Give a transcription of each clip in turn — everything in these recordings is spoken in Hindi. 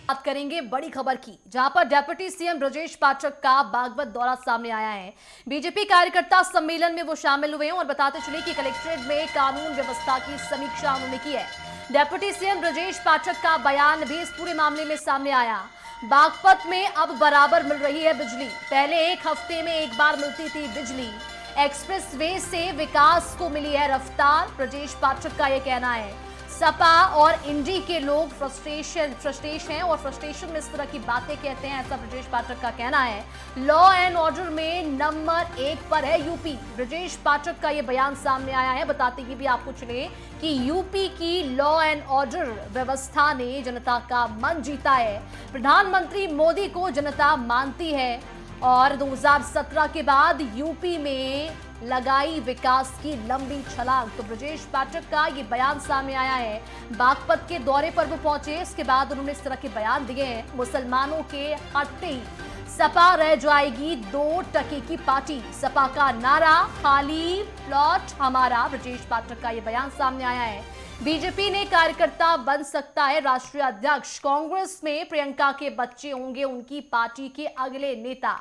बात करेंगे बड़ी खबर की, जहां पर डिप्टी सीएम ब्रजेश पाठक का बागपत दौरा सामने आया है। बीजेपी कार्यकर्ता सम्मेलन में वो शामिल हुए हैं और बताते चले कि कलेक्ट्रेट में कानून व्यवस्था की समीक्षा उन्होंने की है। डिप्टी सीएम ब्रजेश पाठक का बयान भी इस पूरे मामले में सामने आया। बागपत में अब बराबर मिल रही है बिजली। पहले एक हफ्ते में एक बार मिलती थी बिजली। एक्सप्रेस वे से विकास को मिली है रफ्तार, ब्रजेश पाठक का यह कहना है। सपा और इंडी के लोग फ्रस्ट्रेशन हैं और फ्रस्ट्रेशन में इस तरह की बातें कहते हैं, ऐसा ब्रजेश पाठक का कहना है। लॉ एंड ऑर्डर में नंबर 1 पर है यूपी। ब्रजेश पाठक का यह बयान सामने आया है। बताते ये भी आपको चले कि यूपी की लॉ एंड ऑर्डर व्यवस्था ने जनता का मन जीता है। प्रधानमंत्री मोदी को जनता मानती है और 2017 के बाद यूपी में लगाई विकास की लंबी छलांग। तो ब्रजेश पाठक का ये बयान सामने आया है। बागपत के दौरे पर वो पहुंचे, इसके बाद उन्होंने इस तरह के बयान दिए हैं। मुसलमानों के हटते ही सपा रह जाएगी 2% की पार्टी, सपा का नारा खाली प्लॉट हमारा। ब्रजेश पाठक का ये बयान सामने आया है। बीजेपी ने कार्यकर्ता बन सकता है राष्ट्रीय अध्यक्ष। कांग्रेस में प्रियंका के बच्चे होंगे उनकी पार्टी के अगले नेता।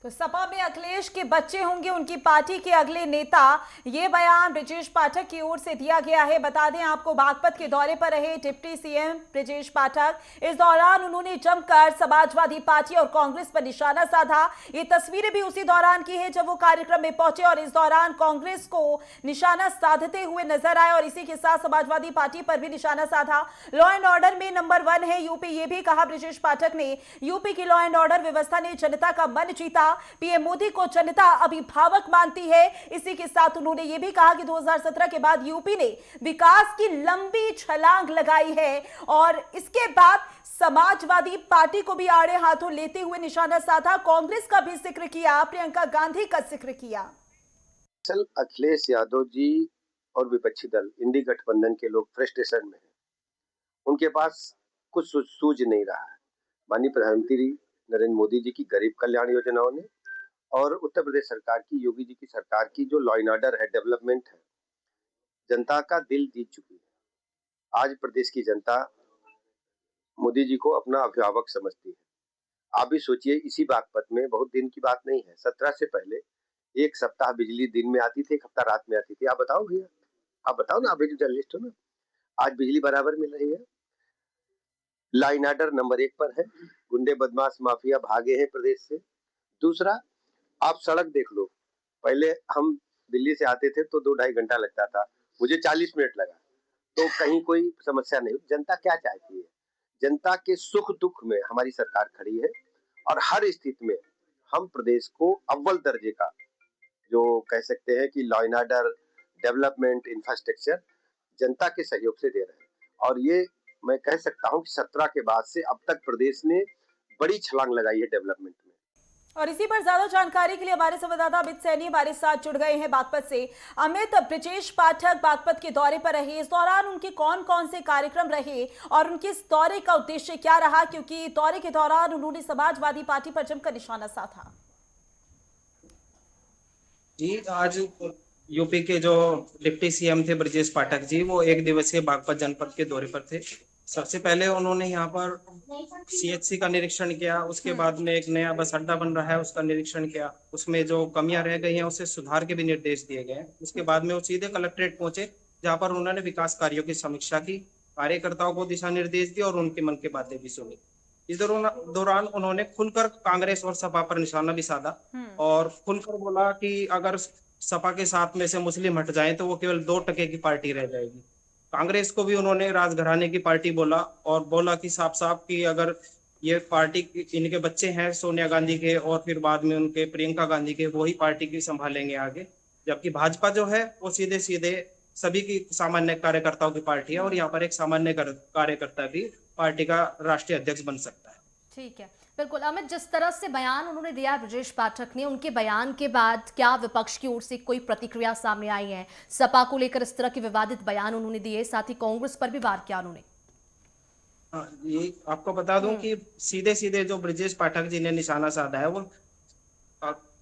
तो सपा में अखिलेश के बच्चे होंगे उनकी पार्टी के अगले नेता, ये बयान ब्रजेश पाठक की ओर से दिया गया है। बता दें आपको, बागपत के दौरे पर रहे डिप्टी सीएम ब्रजेश पाठक। इस दौरान उन्होंने जमकर समाजवादी पार्टी और कांग्रेस पर निशाना साधा। ये तस्वीरें भी उसी दौरान की है जब वो कार्यक्रम में पहुंचे और इस दौरान कांग्रेस को निशाना साधते हुए नजर आए और इसी के साथ समाजवादी पार्टी पर भी निशाना साधा। लॉ एंड ऑर्डर में नंबर 1 है यूपी, ये भी कहा ब्रजेश पाठक ने। यूपी की लॉ एंड ऑर्डर व्यवस्था ने जनता का मन जीता। पीएम मोदी को जनता अभिभावक मानती है। इसी के साथ उन्होंने यह भी कहा कि 2017 के बाद यूपी ने विकास की लंबी छलांग लगाई है और इसके बाद समाजवादी पार्टी को भी आड़े हाथों लेते हुए निशाना साधा। कांग्रेस का भी जिक्र किया, प्रियंका गांधी का जिक्र किया। अखिलेश यादव जी और विपक्षी दल इंडी गठबंधन के लोग फ्रस्ट्रेशन में हैं। उनके पास कुछ सूझ नहीं रहा है। माननीय प्रधानमंत्री नरेंद्र मोदी जी की गरीब कल्याण योजनाओं ने और उत्तर प्रदेश सरकार की, योगी जी की सरकार की जो लॉ एंड ऑर्डर है, डेवलपमेंट है, जनता का दिल जीत चुकी है। आज प्रदेश की जनता मोदी जी को अपना अभिभावक समझती है। आप भी सोचिए, इसी बागपत में बहुत दिन की बात नहीं है, 17 से पहले एक सप्ताह बिजली दिन में आती थी, एक हफ्ता रात में आती थी। आप बताओ भैया, आप बताओ ना, आप भी जर्नलिस्ट हो ना। आज बिजली बराबर मिल रही है। लॉ एंड ऑर्डर नंबर 1 पर है। गुंडे बदमाश माफिया भागे हैं प्रदेश से। दूसरा, आप सड़क देख लो। पहले हम दिल्ली से आते थे तो 2-2.5 घंटा लगता था, मुझे 40 मिनट लगा, तो कहीं कोई समस्या नहीं। जनता क्या चाहती है? जनता के सुख दुख में हमारी सरकार खड़ी है और हर स्थिति में हम प्रदेश को अव्वल दर्जे का, जो कह सकते हैं कि law and order, development, infrastructure जनता के सहयोग से दे रहे हैं। और ये मैं कह सकता हूं कि 17 के बाद से अब तक प्रदेश ने बड़ी छलांग लगाई है डेवलपमेंट में। और इसी पर ज्यादा जानकारी के लिए हमारे संवाददाता अमित सैनी हमारे साथ जुड़ गए हैं बागपत से। अमित, ब्रजेश पाठक बागपत के दौरे पर रहे, इस दौरान उनके कौन कौन से कार्यक्रम रहे और उनके इस दौरे का उद्देश्य क्या रहा, क्योंकि दौरे के दौरान उन्होंने समाजवादी पार्टी पर जमकर निशाना साधा। जी, आज यूपी के जो डिप्टी सीएम थे ब्रजेश पाठक जी, वो एक दिवसीय बागपत जनपद के दौरे पर थे। सबसे पहले उन्होंने यहाँ पर सीएचसी का निरीक्षण किया, उसके बाद में एक नया बस अड्डा बन रहा है उसका निरीक्षण किया, उसमें जो कमियां रह गई हैं उसे सुधार के भी निर्देश दिए गए। उसके बाद में वो सीधे कलेक्ट्रेट पहुंचे, जहाँ पर उन्होंने विकास कार्यों की समीक्षा की, कार्यकर्ताओं को दिशा निर्देश दिए और उनके मन की बातें भी सुनी। इस दौरान उन्होंने खुलकर कांग्रेस और सपा पर निशाना भी साधा और खुलकर बोला कि अगर सपा के साथ में से मुस्लिम हट जाएं तो वो केवल 2% की पार्टी रह जाएगी। कांग्रेस को भी उन्होंने राजघराने की पार्टी बोला और बोला कि साफ साफ कि अगर ये पार्टी इनके बच्चे हैं सोनिया गांधी के और फिर बाद में उनके प्रियंका गांधी के, वही पार्टी की संभालेंगे आगे। जबकि भाजपा जो है वो सीधे सीधे सभी की सामान्य कार्यकर्ताओं की पार्टी है और यहाँ पर एक सामान्य कार्यकर्ता भी पार्टी का राष्ट्रीय अध्यक्ष बन सकता है। ठीक है, बिल्कुल अमित, जिस तरह से बयान उन्होंने दिया ब्रजेश पाठक ने, उनके बयान के बाद क्या विपक्ष की ओर से कोई प्रतिक्रिया सामने आई है? सपा को लेकर इस तरह के विवादित बयान उन्होंने दिए, साथ ही कांग्रेस पर भी वार किया उन्होंने। ये आपको बता दूं कि सीधे सीधे जो ब्रजेश पाठक जी ने निशाना साधा है वो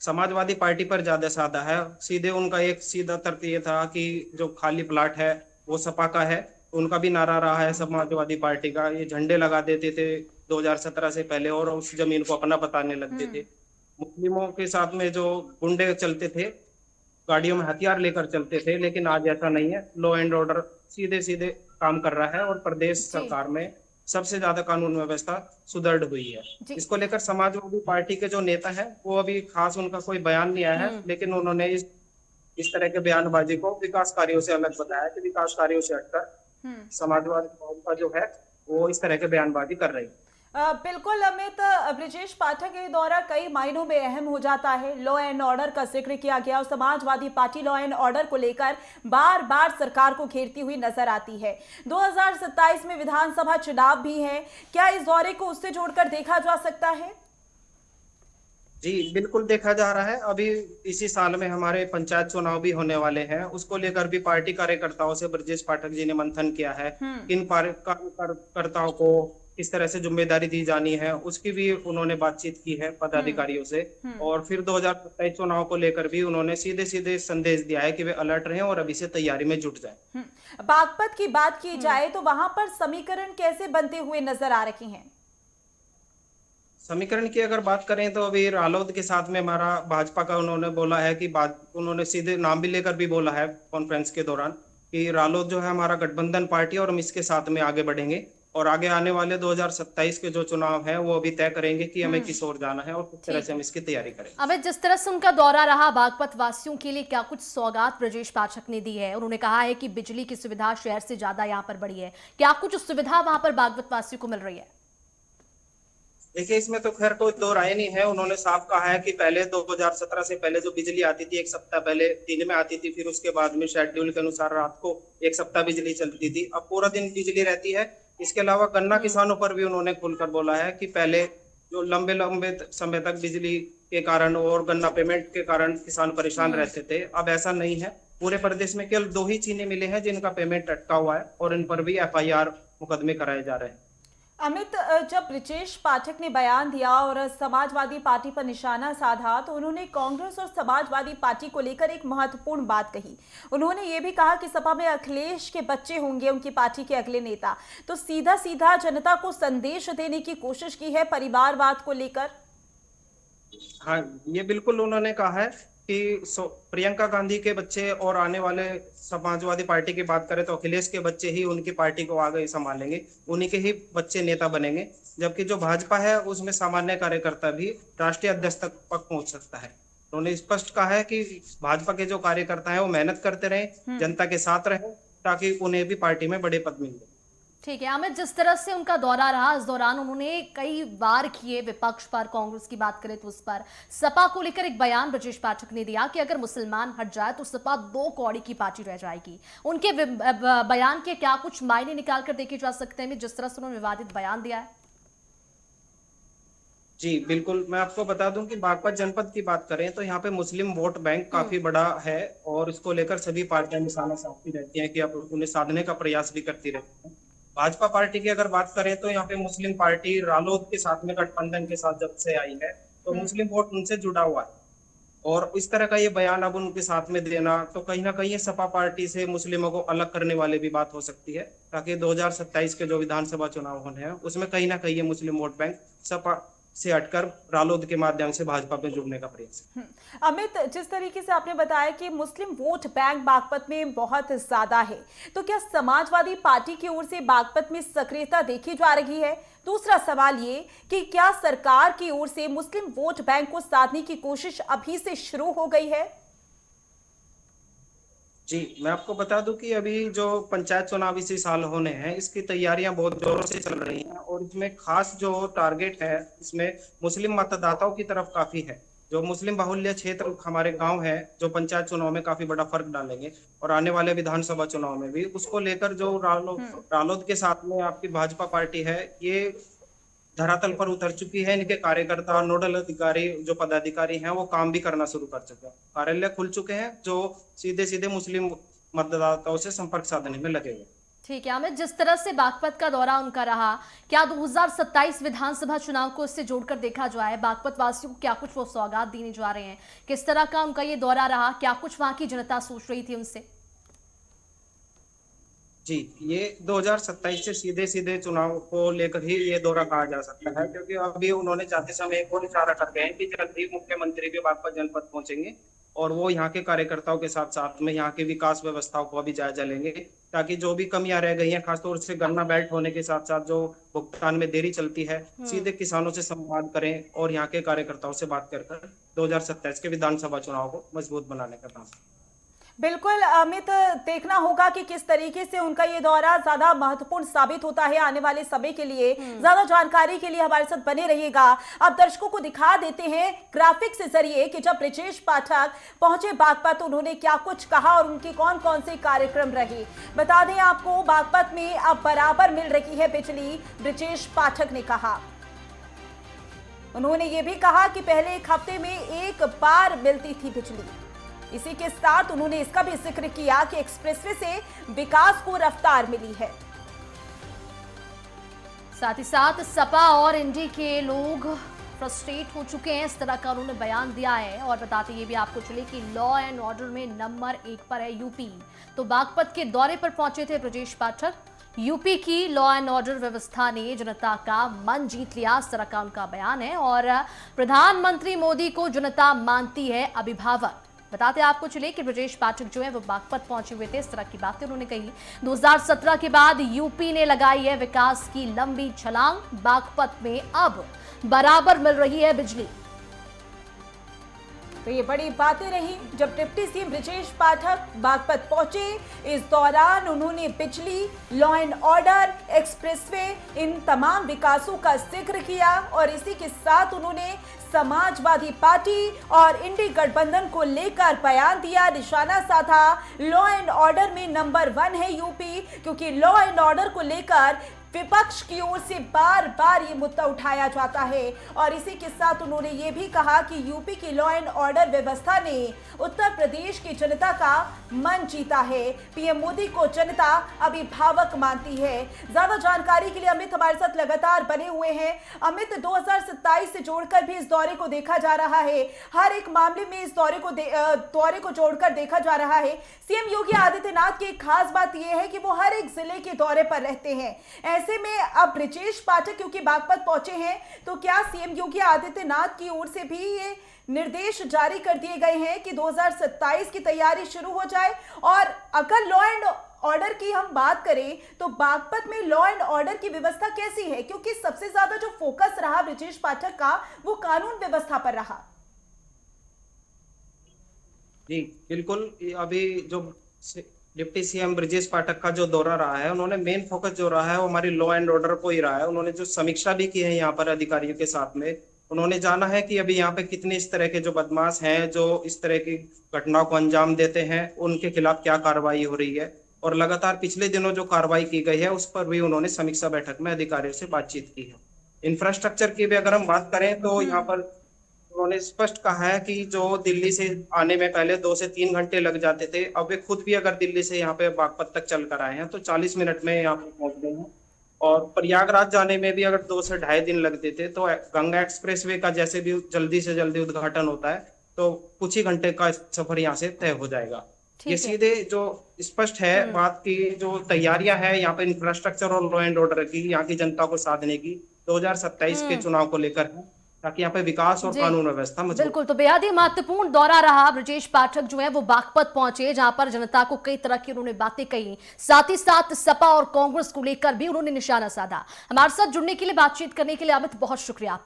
समाजवादी पार्टी पर ज्यादा साधा है। सीधे उनका एक सीधा तर्क ये था कि जो खाली प्लाट है वो सपा का है उनका भी नारा रहा है समाजवादी पार्टी का, ये झंडे लगा देते थे 2017 से पहले और उस जमीन को अपना बताने लगते थे। मुस्लिमों के साथ में जो गुंडे चलते थे, गाड़ियों में हथियार लेकर चलते थे, लेकिन आज ऐसा नहीं है। लॉ एंड ऑर्डर सीधे सीधे काम कर रहा है और प्रदेश सरकार में सबसे ज्यादा कानून व्यवस्था सुदृढ़ हुई है। जी। इसको लेकर समाजवादी पार्टी के जो नेता है वो अभी खास उनका कोई बयान नहीं आया है, लेकिन उन्होंने इस तरह के बयानबाजी को विकास कार्यों से अलग बताया कि विकास कार्यों से हटकर समाजवादी पार्टी जो है वो इस तरह के बयानबाजी कर रही है। बिल्कुल अमित, ब्रजेश पाठक ये दौरा कई मायनों में अहम हो जाता है। लॉ एंड ऑर्डर का जिक्र किया गया और Samajwadi party law and order को लेकर बार बार सरकार को घेरती हुई नजर आती है। 2027 में विधानसभा चुनाव भी है, क्या इस दौरे को उससे जोड़कर देखा जा सकता है? जी बिल्कुल देखा जा रहा है। अभी इसी साल में हमारे पंचायत चुनाव भी होने वाले हैं, उसको लेकर भी पार्टी कार्यकर्ताओं से ब्रजेश पाठक जी ने मंथन किया है। किन कार्यकर्ताओं को किस तरह से जिम्मेदारी दी जानी है उसकी भी उन्होंने बातचीत की है पदाधिकारियों से। और फिर 2027 चुनाव को लेकर भी उन्होंने सीधे सीधे संदेश दिया है कि वे अलर्ट रहें और अभी से तैयारी में जुट जाएं। बागपत की बात की जाए तो वहां पर समीकरण कैसे बनते हुए नजर आ रहे हैं? समीकरण की अगर बात करें तो अभी रालोद के साथ में हमारा भाजपा का उन्होंने बोला है कि उन्होंने सीधे नाम भी लेकर भी बोला है कॉन्फ्रेंस के दौरान कि रालोद जो है हमारा गठबंधन पार्टी और हम इसके साथ में आगे बढ़ेंगे और आगे आने वाले 2027 के जो चुनाव है वो अभी तय करेंगे कि हमें किस ओर जाना है और किस तरह से हम इसकी तैयारी करें। अमित, जिस तरह से उनका दौरा रहा, बागपत वासियों के लिए क्या कुछ सौगात ब्रजेश पाठक ने दी है? उन्होंने कहा है कि बिजली की सुविधा शहर से ज्यादा यहाँ पर बढ़ी है, क्या कुछ सुविधा वहां पर बागपत वासियों को मिल रही है? देखिए इसमें तो खैर कोई दो राय नहीं है। उन्होंने साफ कहा है कि पहले 2017 से पहले जो बिजली आती थी एक सप्ताह पहले दिन में आती थी, फिर उसके बाद में शेड्यूल के अनुसार रात को एक सप्ताह बिजली चलती थी, अब पूरा दिन बिजली रहती है। इसके अलावा गन्ना किसानों पर भी उन्होंने खुलकर बोला है कि पहले जो लंबे लंबे समय तक बिजली के कारण और गन्ना पेमेंट के कारण किसान परेशान रहते थे, अब ऐसा नहीं है। पूरे प्रदेश में केवल 2 ही चीनी मिले हैं जिनका पेमेंट अटका हुआ है और इन पर भी FIR मुकदमे कराए जा रहे हैं। अमित, जब ब्रजेश पाठक ने बयान दिया और समाजवादी पार्टी पर निशाना साधा तो उन्होंने कांग्रेस और समाजवादी पार्टी को लेकर एक महत्वपूर्ण बात कही। उन्होंने ये भी कहा कि सपा में अखिलेश के बच्चे होंगे उनकी पार्टी के अगले नेता। तो सीधा सीधा जनता को संदेश देने की कोशिश की है परिवारवाद को लेकर। हाँ, ये बिल्कुल उन्होंने कहा है कि प्रियंका गांधी के बच्चे और आने वाले समाजवादी पार्टी की बात करें तो अखिलेश के बच्चे ही उनकी पार्टी को आगे संभालेंगे, उन्हीं के ही बच्चे नेता बनेंगे। जबकि जो भाजपा है उसमें सामान्य कार्यकर्ता भी राष्ट्रीय अध्यक्ष तक पहुंच सकता है। उन्होंने स्पष्ट कहा है कि भाजपा के जो कार्यकर्ता हैं वो मेहनत करते रहें, जनता के साथ रहें, ताकि उन्हें भी पार्टी में बड़े पद मिल जाए। ठीक है अमित, जिस तरह से उनका दौरा रहा, इस दौरान उन्होंने कई बार किए विपक्ष पर, कांग्रेस की बात करें तो उस पर, सपा को लेकर एक बयान ब्रजेश पाठक ने दिया कि अगर मुसलमान हट जाए तो सपा 2 कौड़ी की पार्टी रह जाएगी। उनके बयान के क्या कुछ मायने निकाल कर देखे जा सकते हैं जिस तरह से उन्होंने विवादित बयान दिया है? जी बिल्कुल, मैं आपको बता दूं कि बागपत जनपद की बात करें तो यहाँ पे मुस्लिम वोट बैंक काफी बड़ा है और इसको लेकर सभी पार्टियां निशाना साधती रहती हैं कि अब उन्हें साधने का प्रयास भी करती रहती हैं। भाजपा पार्टी की अगर बात करें तो यहाँ पे मुस्लिम पार्टी रालोद के साथ में गठबंधन के साथ जब से आई है तो मुस्लिम वोट उनसे जुड़ा हुआ है और इस तरह का ये बयान अब उनके साथ में देना तो कहीं ना कहीं ये सपा पार्टी से मुस्लिमों को अलग करने वाली भी बात हो सकती है, ताकि 2027 के जो विधानसभा चुनाव होने हैं उसमें कहीं ना कहीं ये मुस्लिम वोट बैंक सपा से हटकर रालोद के माध्यम से भाजपा में जुड़ने का प्रयास है। अमित, जिस तरीके से आपने बताया कि मुस्लिम वोट बैंक बागपत में बहुत ज्यादा है, तो क्या समाजवादी पार्टी की ओर से बागपत में सक्रियता देखी जा रही है? दूसरा सवाल ये कि क्या सरकार की ओर से मुस्लिम वोट बैंक को साधने की कोशिश अभी से शुरू हो गई है? जी मैं आपको बता दूं कि अभी जो पंचायत चुनाव इसी साल होने हैं इसकी तैयारियां बहुत जोरों से चल रही हैं और इसमें खास जो टारगेट है इसमें मुस्लिम मतदाताओं की तरफ काफी है। जो मुस्लिम बाहुल्य क्षेत्र हमारे गांव है जो पंचायत चुनाव में काफी बड़ा फर्क डालेंगे और आने वाले विधानसभा चुनाव में भी उसको लेकर जो रालोद के साथ में आपकी भाजपा पार्टी है ये धरातल पर उतर चुकी है। इनके कार्यकर्ता नोडल अधिकारी जो पदाधिकारी हैं वो काम भी करना शुरू कर चुके हैं, कार्यालय खुल चुके हैं जो सीधे सीधे मुस्लिम मतदाताओं से संपर्क साधने में लगे हुए। ठीक है अमित, जिस तरह से बागपत का दौरा उनका रहा, क्या 2027 विधानसभा चुनाव को इससे जोड़कर देखा जाए? बागपत वासियों को क्या कुछ वो सौगात देने जा रहे हैं? किस तरह का उनका ये दौरा रहा? क्या कुछ वहां की जनता सोच रही थी उनसे? जी, ये 2027 से सीधे सीधे चुनाव को लेकर ही ये दौरा कहा जा सकता है, क्योंकि अभी उन्होंने जाते समय एक और इशारा करते हैं कि जल्द ही मुख्यमंत्री भी बागपत जनपद पहुंचेंगे और वो यहाँ के कार्यकर्ताओं के साथ साथ में यहाँ की विकास व्यवस्थाओं को भी जायजा लेंगे, ताकि जो भी कमियां रह गई हैं, खासतौर से गन्ना बेल्ट होने के साथ साथ जो भुगतान में देरी चलती है, सीधे किसानों से संवाद करें और यहाँ के कार्यकर्ताओं से बात कर 2027 के विधानसभा चुनाव को मजबूत बनाने का काम। बिल्कुल अमित, देखना होगा कि किस तरीके से उनका ये दौरा ज्यादा महत्वपूर्ण साबित होता है आने वाले समय के लिए। ज्यादा जानकारी के लिए हमारे साथ बने रहिएगा। अब दर्शकों को दिखा देते हैं ग्राफिक्स के जरिए कि जब ब्रजेश पाठक पहुंचे बागपत तो उन्होंने क्या कुछ कहा और उनके कौन कौन से कार्यक्रम रहे। बता दें आपको, बागपत में अब बराबर मिल रही है बिजली, ब्रजेश पाठक ने कहा। उन्होंने ये भी कहा कि पहले एक हफ्ते में एक बार मिलती थी बिजली। इसी के साथ उन्होंने इसका भी जिक्र किया कि एक्सप्रेसवे से विकास को रफ्तार मिली है। साथ ही साथ सपा और इंडी के लोग फ्रस्ट्रेट हो चुके हैं, इस तरह का उन्होंने बयान दिया है। और बताते ये भी आपको चले कि लॉ एंड ऑर्डर में नंबर 1 पर है यूपी। तो बागपत के दौरे पर पहुंचे थे ब्रजेश पाठक। यूपी की लॉ एंड ऑर्डर व्यवस्था ने जनता का मन जीत लिया, इस तरह का उनका बयान है। और प्रधानमंत्री मोदी को जनता मानती है अभिभावक। बताते आपको चले कि ब्रजेश पाठक जो है वो बागपत पहुंचे हुए थे, इस तरह की बातें उन्होंने कही। 2017 के बाद यूपी ने लगाई है विकास की लंबी छलांग, बागपत में अब बराबर मिल रही है बिजली। तो ये बड़ी बातें रही जब डिप्टी सीएम ब्रजेश पाठक बागपत पहुंचे। इस दौरान उन्होंने बिजली, लॉ एंड ऑर्डर, एक्सप्रेसवे, इन तमाम विकासों का जिक्र किया और इसी के साथ उन्होंने समाजवादी पार्टी और इंडी गठबंधन को लेकर बयान दिया, निशाना साधा। लॉ एंड ऑर्डर में नंबर 1 है यूपी, क्योंकि लॉ एंड ऑर्डर को लेकर विपक्ष की ओर से बार बार ये मुद्दा उठाया जाता है। और इसी के साथ उन्होंने ये भी कहा कि यूपी की लॉ एंड ऑर्डर व्यवस्था ने उत्तर प्रदेश की जनता का मन जीता है। पीएम मोदी को जनता अभिभावक मानती है। ज्यादा जानकारी के लिए अमित हमारे साथ लगातार बने हुए हैं। अमित, 2027 से जोड़कर भी इस दौरे को देखा जा रहा है, हर एक मामले में इस दौरे को जोड़कर देखा जा रहा है। सीएम योगी आदित्यनाथ की एक खास बात यह है कि वो हर एक जिले के दौरे पर रहते हैं। ऐसे में अब ब्रजेश पाठक क्योंकि बागपत पहुंचे हैं, तो क्या सीएम योगी आदित्यनाथ की ओर से भी ये निर्देश जारी कर दिए गए हैं कि 2027 की तैयारी शुरू हो जाए? और अगर लॉ एंड ऑर्डर की हम बात करें तो बागपत में लॉ एंड ऑर्डर की व्यवस्था कैसी है? क्योंकि सबसे ज्यादा जो फोकस रहा ब्रजेश पाठक का वो कानून व्यवस्था पर रहा। जी बिल्कुल, अभी जो डिप्टी सीएम ब्रजेश पाठक का जो दौरा रहा है, उन्होंने मेन फोकस जो रहा है वो हमारी लॉ एंड ऑर्डर को ही रहा है। उन्होंने जो समीक्षा भी की है यहाँ पर अधिकारियों के साथ में, उन्होंने जाना है कि अभी यहाँ पे कितने इस तरह के जो बदमाश हैं, जो इस तरह की घटनाओं को अंजाम देते हैं, उनके खिलाफ क्या कार्रवाई हो रही है। और लगातार पिछले दिनों जो कार्रवाई की गई है उस पर भी उन्होंने समीक्षा बैठक में अधिकारियों से बातचीत की है। इंफ्रास्ट्रक्चर की भी अगर हम बात करें तो यहाँ पर उन्होंने स्पष्ट कहा है कि जो दिल्ली से आने में पहले 2 से 3 घंटे लग जाते थे, अब वे खुद भी अगर दिल्ली से यहाँ पे बागपत तक चल कर आए हैं तो 40 मिनट में यहाँ पे पहुंच गए हैं। और प्रयागराज जाने में भी अगर 2 से ढाई दिन लगते थे, तो गंगा एक्सप्रेसवे का जैसे भी जल्दी से जल्दी उद्घाटन होता है तो कुछ ही घंटे का सफर यहाँ से तय हो जाएगा। ये सीधे जो स्पष्ट है बात की जो तैयारियां है यहाँ पे इंफ्रास्ट्रक्चर और लॉ एंड ऑर्डर की, यहाँ की जनता को साथ देने की 2027 के चुनाव को लेकर है, ताकि यहाँ पे विकास और कानून व्यवस्था मजबूत। बिल्कुल, तो बेहद ही महत्वपूर्ण दौरा रहा। ब्रजेश पाठक जो है वो बागपत पहुंचे, जहां पर जनता को कई तरह की उन्होंने बातें कही, साथ ही साथ सपा और कांग्रेस को लेकर भी उन्होंने निशाना साधा। हमारे साथ जुड़ने के लिए, बातचीत करने के लिए अमित, बहुत शुक्रिया।